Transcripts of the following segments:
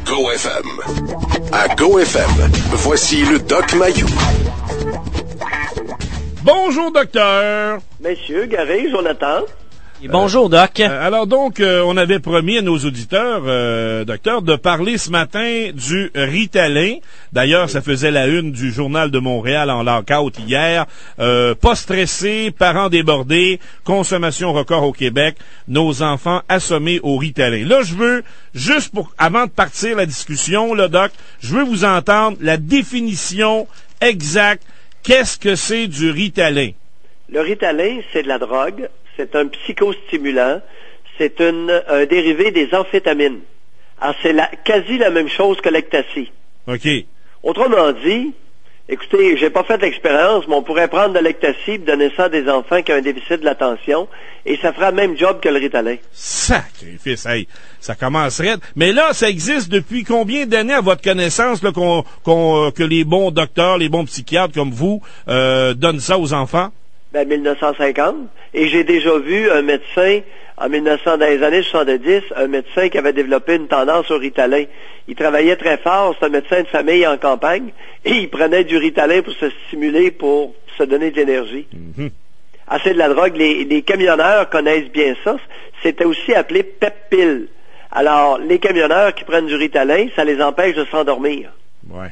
Go FM. À Go FM, voici le Doc Mayou. Bonjour, docteur. Messieurs, Garé, Jonathan. Et bonjour, Doc. Alors donc, on avait promis à nos auditeurs, docteur, de parler ce matin du Ritalin. D'ailleurs, ça faisait la une du Journal de Montréal en lockout hier. Pas stressés, parents débordés, consommation record au Québec, nos enfants assommés au Ritalin. Là, je veux, juste pour, avant de partir la discussion, là, Doc, je veux vous entendre la définition exacte. Qu'est-ce que c'est du Ritalin? Le Ritalin, c'est de la drogue. C'est un psychostimulant. C'est un dérivé des amphétamines. Alors, c'est quasi la même chose que l'ecstasy. OK. Autrement dit, écoutez, j'ai pas fait l'expérience, mais on pourrait prendre de l'ecstasy et donner ça à des enfants qui ont un déficit de l'attention, et ça fera le même job que le Ritalin. Sacrifice, hey, ça commencerait. Mais là, ça existe depuis combien d'années, à votre connaissance, là, que les bons docteurs, les bons psychiatres comme vous donnent ça aux enfants? Ben, 1950. Et j'ai déjà vu un médecin, dans les années 70, un médecin qui avait développé une tendance au Ritalin. Il travaillait très fort, c'est un médecin de famille en campagne, et il prenait du Ritalin pour se stimuler, pour se donner de l'énergie. Mm-hmm. Ah, c'est de la drogue. Les camionneurs connaissent bien ça. C'était aussi appelé pep-pill. Alors, les camionneurs qui prennent du Ritalin, ça les empêche de s'endormir. Ouais.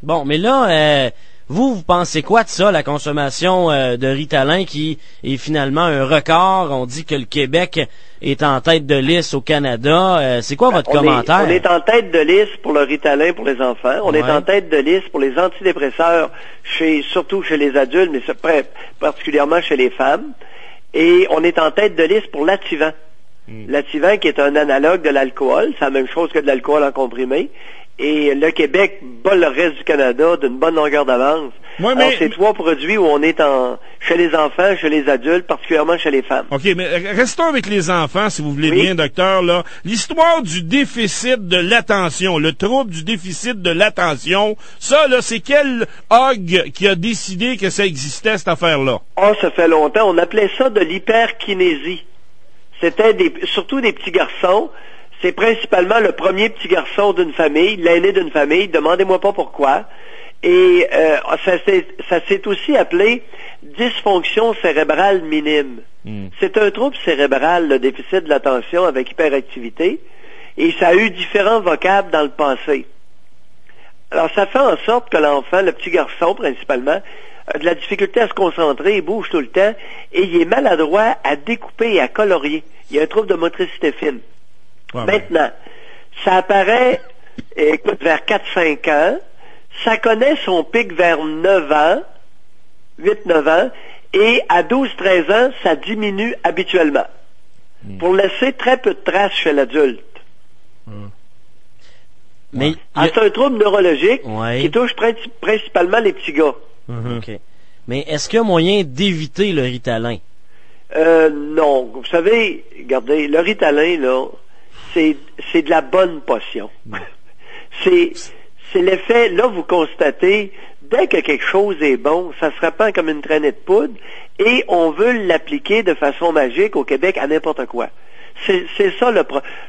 Bon, mais là, vous pensez quoi de ça, la consommation de Ritalin qui est finalement un record? On dit que le Québec est en tête de liste au Canada. C'est quoi votre commentaire? On est en tête de liste pour le Ritalin pour les enfants. On est en tête de liste pour les antidépresseurs, surtout chez les adultes, mais particulièrement chez les femmes. Et on est en tête de liste pour l'Ativan. L'Ativan qui est un analogue de l'alcool. C'est la même chose que de l'alcool en comprimé. Et le Québec bat le reste du Canada d'une bonne longueur d'avance. Alors, c'est trois produits où on est chez les enfants, chez les adultes, particulièrement chez les femmes. OK, mais restons avec les enfants, si vous voulez bien, docteur, là. L'histoire du déficit de l'attention, le trouble du déficit de l'attention, ça, là, c'est quel hog qui a décidé que ça existait, cette affaire-là? Ça fait longtemps. On appelait ça de l'hyperkinésie. C'était surtout des petits garçons. C'est principalement le premier petit garçon d'une famille, l'aîné d'une famille, demandez-moi pas pourquoi. Et ça s'est aussi appelé dysfonction cérébrale minime. C'est un trouble cérébral, le déficit de l'attention avec hyperactivité, et ça a eu différents vocables dans le passé. Alors ça fait en sorte que l'enfant, le petit garçon principalement, a de la difficulté à se concentrer, il bouge tout le temps, et il est maladroit à découper et à colorier. Il y a un trouble de motricité fine. Maintenant, ça apparaît, vers 4-5 ans, ça connaît son pic vers 9 ans, 8-9 ans, et à 12-13 ans, ça diminue habituellement, pour laisser très peu de traces chez l'adulte. Mais c'est un trouble neurologique qui touche principalement les petits gars. OK. Mais est-ce qu'il y a moyen d'éviter le Ritalin? Non. Vous savez, regardez, le Ritalin, là, c'est de la bonne potion. C'est l'effet, là, vous constatez, dès que quelque chose est bon, ça se répand comme une traînée de poudre, et on veut l'appliquer de façon magique au Québec à n'importe quoi. C'est ça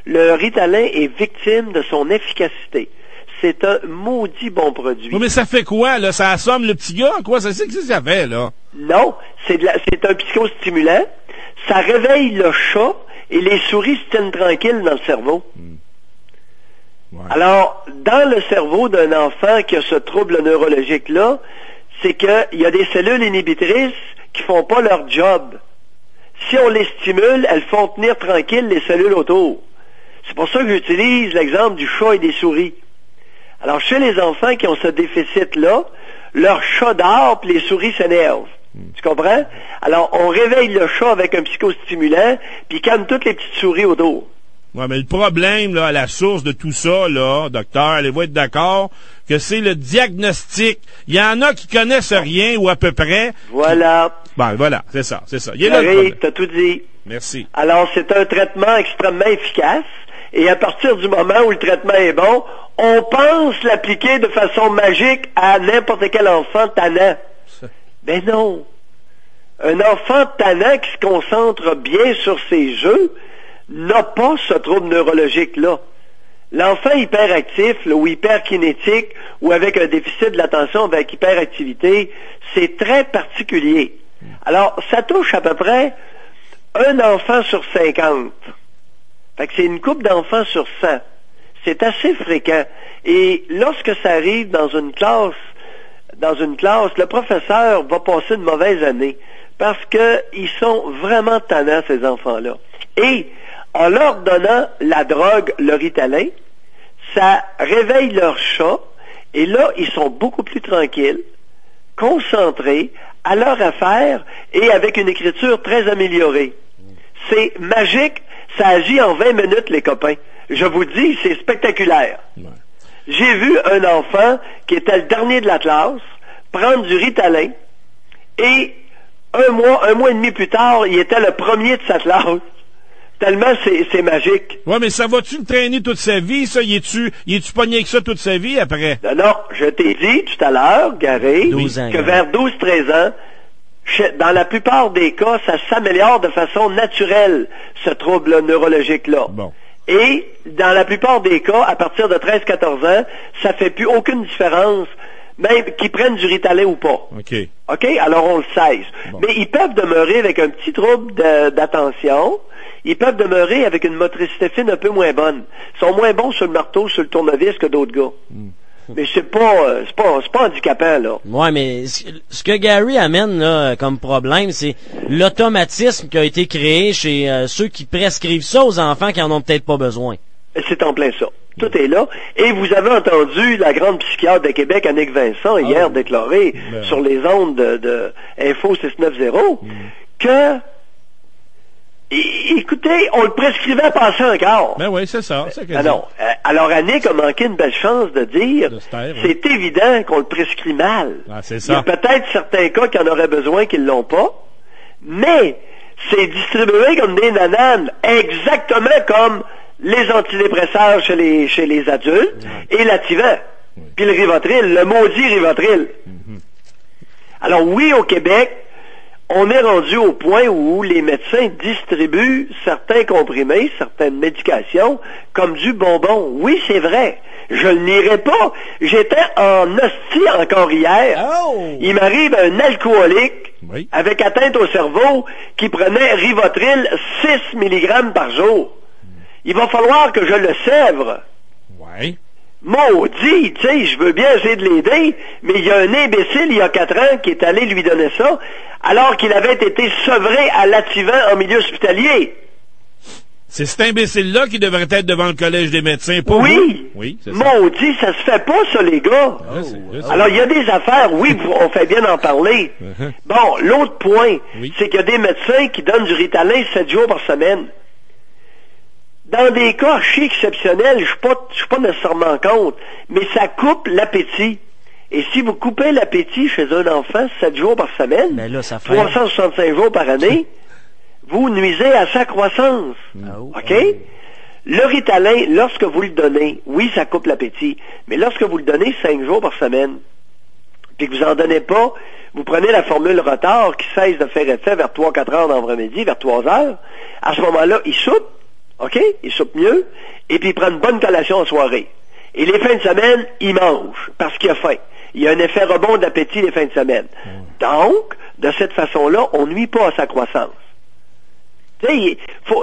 le Ritalin est victime de son efficacité. C'est un maudit bon produit. Oui, mais ça fait quoi, là? Ça assomme le petit gars? Quoi? Ça c'est que ça fait, là? Non, c'est un psychostimulant. Ça réveille le chat, et les souris se tiennent tranquilles dans le cerveau. Ouais. Alors, dans le cerveau d'un enfant qui a ce trouble neurologique-là, c'est qu'il y a des cellules inhibitrices qui font pas leur job. Si on les stimule, elles font tenir tranquilles les cellules autour. C'est pour ça que j'utilise l'exemple du chat et des souris. Alors, chez les enfants qui ont ce déficit-là, leur chat dort puis les souris s'énervent. Tu comprends? Alors, on réveille le chat avec un psychostimulant, puis calme toutes les petites souris autour. Ouais, mais le problème, là, à la source de tout ça, là, docteur, allez-vous être d'accord, que c'est le diagnostic. Il y en a qui connaissent rien, ou à peu près. Voilà. Voilà, c'est ça. Il est là le problème. T'as tout dit. Merci. Alors, c'est un traitement extrêmement efficace, et à partir du moment où le traitement est bon, on pense l'appliquer de façon magique à n'importe quel enfant tannant. Ben non. Un enfant tannant qui se concentre bien sur ses jeux n'a pas ce trouble neurologique-là. L'enfant hyperactif, là, ou hyperkinétique, ou avec un déficit de l'attention avec hyperactivité, c'est très particulier. Alors, ça touche à peu près un enfant sur 50. Fait que c'est une couple d'enfants sur 100. C'est assez fréquent. Et lorsque ça arrive dans une classe, le professeur va passer une mauvaise année. Parce que ils sont vraiment tannants, ces enfants-là. Et, en leur donnant la drogue, le Ritalin, ça réveille leur chat, et là, ils sont beaucoup plus tranquilles, concentrés, à leur affaire, et avec une écriture très améliorée. C'est magique, ça agit en 20 minutes, les copains. Je vous dis, c'est spectaculaire. Ouais. J'ai vu un enfant, qui était le dernier de la classe, prendre du Ritalin, et un mois et demi plus tard, il était le premier de sa classe. Tellement c'est magique. Ouais, mais ça va-tu le traîner toute sa vie, ça? Il est-tu pogné avec ça toute sa vie après? Non, je t'ai dit tout à l'heure, Garé, que vers 12-13 ans, dans la plupart des cas, ça s'améliore de façon naturelle, ce trouble neurologique-là. Bon. Et, dans la plupart des cas, à partir de 13-14 ans, ça fait plus aucune différence, même qu'ils prennent du Ritalin ou pas. OK? Alors on le cesse. Bon. Mais ils peuvent demeurer avec un petit trouble d'attention. Ils peuvent demeurer avec une motricité fine un peu moins bonne. Ils sont moins bons sur le marteau, sur le tournevis que d'autres gars. Mais c'est pas handicapant, là. Ouais, mais ce que Gary amène, là, comme problème, c'est l'automatisme qui a été créé chez ceux qui prescrivent ça aux enfants qui en ont peut-être pas besoin. C'est en plein ça. Tout est là. Et vous avez entendu la grande psychiatre de Québec, Annick Vincent, hier déclarer sur les ondes de Info 690 que écoutez, on le prescrivait pas ça encore. Ben oui, c'est ça. Alors Annick a manqué une belle chance de dire c'est évident qu'on le prescrit mal. Ah, c'est ça. Il y a peut-être certains cas qui en auraient besoin qui ne l'ont pas, mais c'est distribué comme des nananes, exactement comme les antidépresseurs chez les adultes et l'Ativan. Puis le Rivotril, le maudit Rivotril. Alors oui, au Québec, on est rendu au point où les médecins distribuent certains comprimés, certaines médications, comme du bonbon. Oui, c'est vrai. Je ne nierai pas. J'étais en hostie encore hier. Il m'arrive un alcoolique avec atteinte au cerveau qui prenait Rivotril 6 mg par jour. Il va falloir que je le sèvre. Ouais. Maudit, tu sais, je veux bien essayer de l'aider, mais il y a un imbécile, il y a 4 ans, qui est allé lui donner ça, alors qu'il avait été sevré à l'Ativan en milieu hospitalier. C'est cet imbécile-là qui devrait être devant le collège des médecins, pas vous? Oui, c'est ça. Maudit, ça se fait pas, ça, les gars. Alors, il y a des affaires, oui, on fait bien d'en parler. Bon, l'autre point, c'est qu'il y a des médecins qui donnent du Ritalin 7 jours par semaine. Dans des cas archi exceptionnels, je suis pas nécessairement contre, mais ça coupe l'appétit. Et si vous coupez l'appétit chez un enfant 7 jours par semaine, 365 jours par année, vous nuisez à sa croissance. OK? Le Ritalin, lorsque vous le donnez, oui, ça coupe l'appétit, mais lorsque vous le donnez 5 jours par semaine, puis que vous en donnez pas, vous prenez la formule retard qui cesse de faire effet vers 3-4 heures dans l'après-midi, vers 3 heures, à ce moment-là, il soupe, OK? Il soupe mieux, et puis il prend une bonne collation en soirée. Et les fins de semaine, il mange, parce qu'il a faim. Il y a un effet rebond d'appétit les fins de semaine. Donc, de cette façon-là, on nuit pas à sa croissance. Tu sais,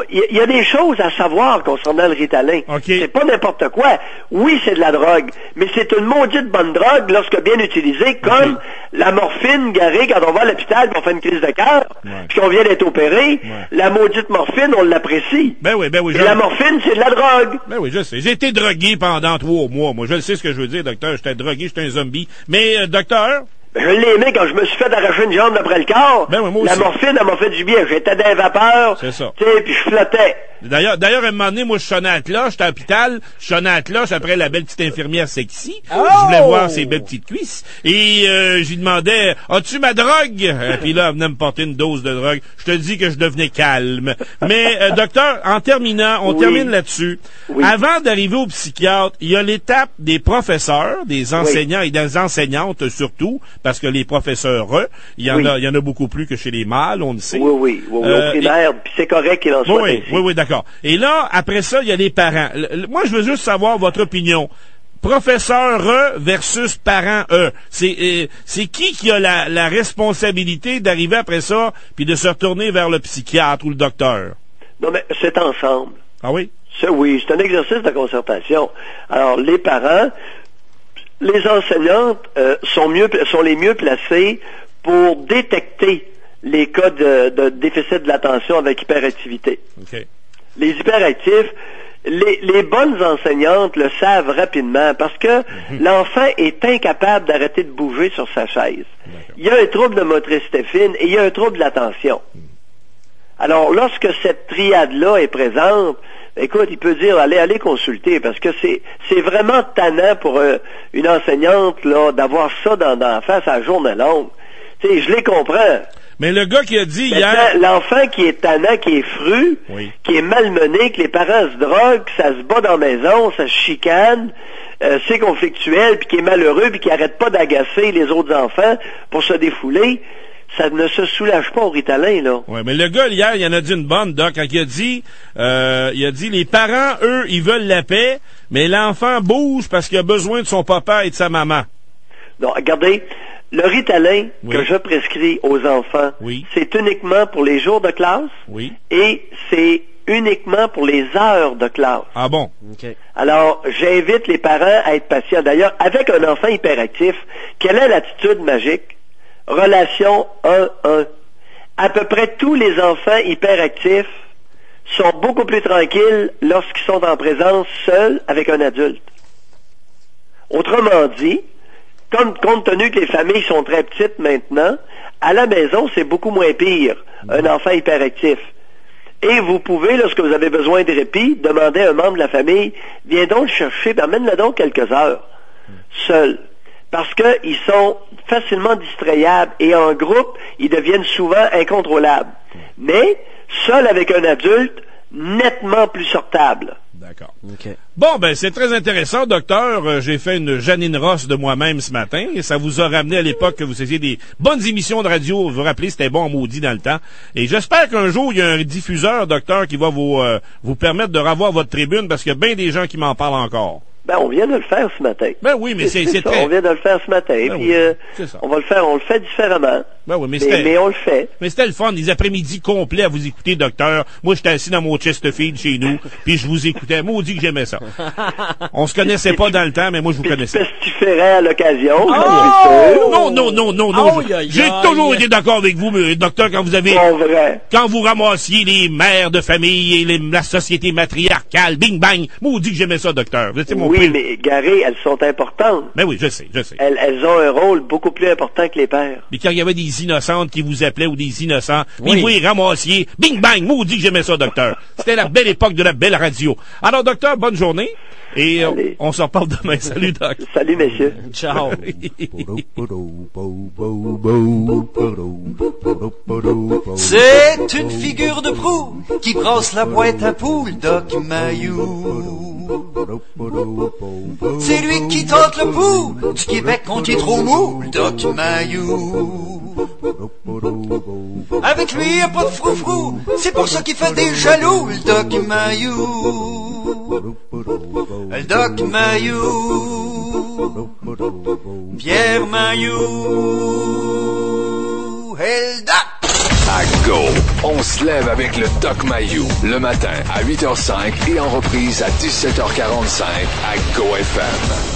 il y a des choses à savoir concernant le Ritalin. C'est pas n'importe quoi. Oui, c'est de la drogue, mais c'est une maudite bonne drogue lorsque bien utilisée, comme la morphine, Garé, quand on va à l'hôpital et on fait une crise de cœur, puis qu'on vient d'être opéré, la maudite morphine, on l'apprécie. Ben oui. Et la morphine, c'est de la drogue. Ben oui, je sais. J'ai été drogué pendant 3 mois. Moi, je le sais ce que je veux dire, docteur. J'étais drogué, j'étais un zombie. Mais, docteur... Je l'ai aimé quand je me suis fait arracher une jambe d'après le corps. Ben oui, moi la aussi. morphine, elle m'a fait du bien. J'étais dans les vapeurs. C'est ça. Tu sais, puis je flottais. D'ailleurs, à un moment donné, moi, je sonnais à la cloche, j'étais à l'hôpital, je sonnais à la cloche après la belle petite infirmière sexy. Je voulais voir ses belles petites cuisses. Et j'y demandais, as-tu ma drogue? Puis là, elle venait me porter une dose de drogue. Je te dis que je devenais calme. Mais, docteur, en terminant, on termine là-dessus. Avant d'arriver au psychiatre, il y a l'étape des professeurs, des enseignants et des enseignantes surtout, parce que les professeurs, il y en a beaucoup plus que chez les mâles, on le sait. Oui, au primaire, puis c'est correct qu'il en soit ainsi. Oui, d'accord. Et là, après ça, il y a les parents. Moi, je veux juste savoir votre opinion. Professeur versus parent c'est qui a la responsabilité d'arriver après ça puis de se retourner vers le psychiatre ou le docteur? Non, mais c'est ensemble. Ah oui? Oui, c'est un exercice de concertation. Alors, les parents, les enseignantes sont les mieux placées pour détecter les cas de déficit de l'attention avec hyperactivité. Okay. Les hyperactifs, les bonnes enseignantes le savent rapidement parce que l'enfant est incapable d'arrêter de bouger sur sa chaise. D'accord. Il y a un trouble de motricité fine et il y a un trouble de l'attention. Alors, lorsque cette triade-là est présente, écoute, il peut dire allez consulter parce que c'est vraiment tannant pour une enseignante là d'avoir ça dans face à la journée longue. Tu sais, je les comprends. Mais le gars qui a dit hier... L'enfant qui est tannant, qui est fru, qui est malmené, que les parents se droguent, que ça se bat dans la maison, ça se chicane, c'est conflictuel, puis qui est malheureux, puis qui arrête pas d'agacer les autres enfants pour se défouler, ça ne se soulage pas au Ritalin, là. Oui, mais le gars, hier, il en a dit une bonne, Doc, quand il a dit, les parents, eux, ils veulent la paix, mais l'enfant bouge parce qu'il a besoin de son papa et de sa maman. Non, regardez, le Ritalin que je prescris aux enfants, c'est uniquement pour les jours de classe et c'est uniquement pour les heures de classe. Ah bon? Okay. Alors, j'invite les parents à être patients. D'ailleurs, avec un enfant hyperactif, quelle est l'attitude magique? Relation 1-1. À peu près tous les enfants hyperactifs sont beaucoup plus tranquilles lorsqu'ils sont en présence seuls avec un adulte. Autrement dit, compte tenu que les familles sont très petites maintenant, à la maison, c'est beaucoup moins pire, un enfant hyperactif. Et vous pouvez, lorsque vous avez besoin de répit, demander à un membre de la famille, viens donc le chercher, amène-le donc quelques heures, seul. Parce qu'ils sont facilement distrayables et en groupe, ils deviennent souvent incontrôlables. Mais, seul avec un adulte, nettement plus sortable. D'accord. Okay. Bon, c'est très intéressant, docteur. J'ai fait une Janine Ross de moi-même ce matin. Et ça vous a ramené à l'époque que vous faisiez des bonnes émissions de radio. Vous vous rappelez, c'était bon maudit dans le temps. Et j'espère qu'un jour, il y a un diffuseur, docteur, qui va vous permettre de revoir votre tribune parce qu'il y a bien des gens qui m'en parlent encore. On vient de le faire ce matin. Oui, mais c'est très... On vient de le faire ce matin. Puis, on le fait différemment. Mais on le fait. Mais c'était le fun, des après-midi complets à vous écouter, docteur. Moi, j'étais assis dans mon Chesterfield chez nous, puis je vous écoutais. Maudit que j'aimais ça. On se connaissait pas dans le temps, mais moi, je vous connaissais. Pestiférais à l'occasion. Non. J'ai toujours été d'accord avec vous, docteur, quand vous ramassiez les mères de famille et la société matriarcale, bing bang. Maudit que j'aimais ça, docteur. Oui, mais Garé, elles sont importantes. Mais oui, je sais. Elles ont un rôle beaucoup plus important que les pères. Mais quand il y avait des innocentes qui vous appelaient ou des innocents, puis vous les ramassiez, bing bang, maudit que j'aimais ça, docteur. C'était la belle époque de la belle radio. Alors, docteur, bonne journée. Et on s'en reparle demain. Salut, doc. Salut, messieurs. Ciao. C'est une figure de proue qui brasse la boîte à poules, Doc Mayou. C'est lui qui tente le pouls du Québec quand il est trop mou, Doc Mayou. Avec lui, y a pas de froufrou, c'est pour ça qu'il fait des jaloux, le Doc Mayou. Le Doc Mayou. Pierre Mayou. Et le Doc. À Go, on se lève avec le Doc Mayou, le matin à 8h05 et en reprise à 17h45 à Go FM.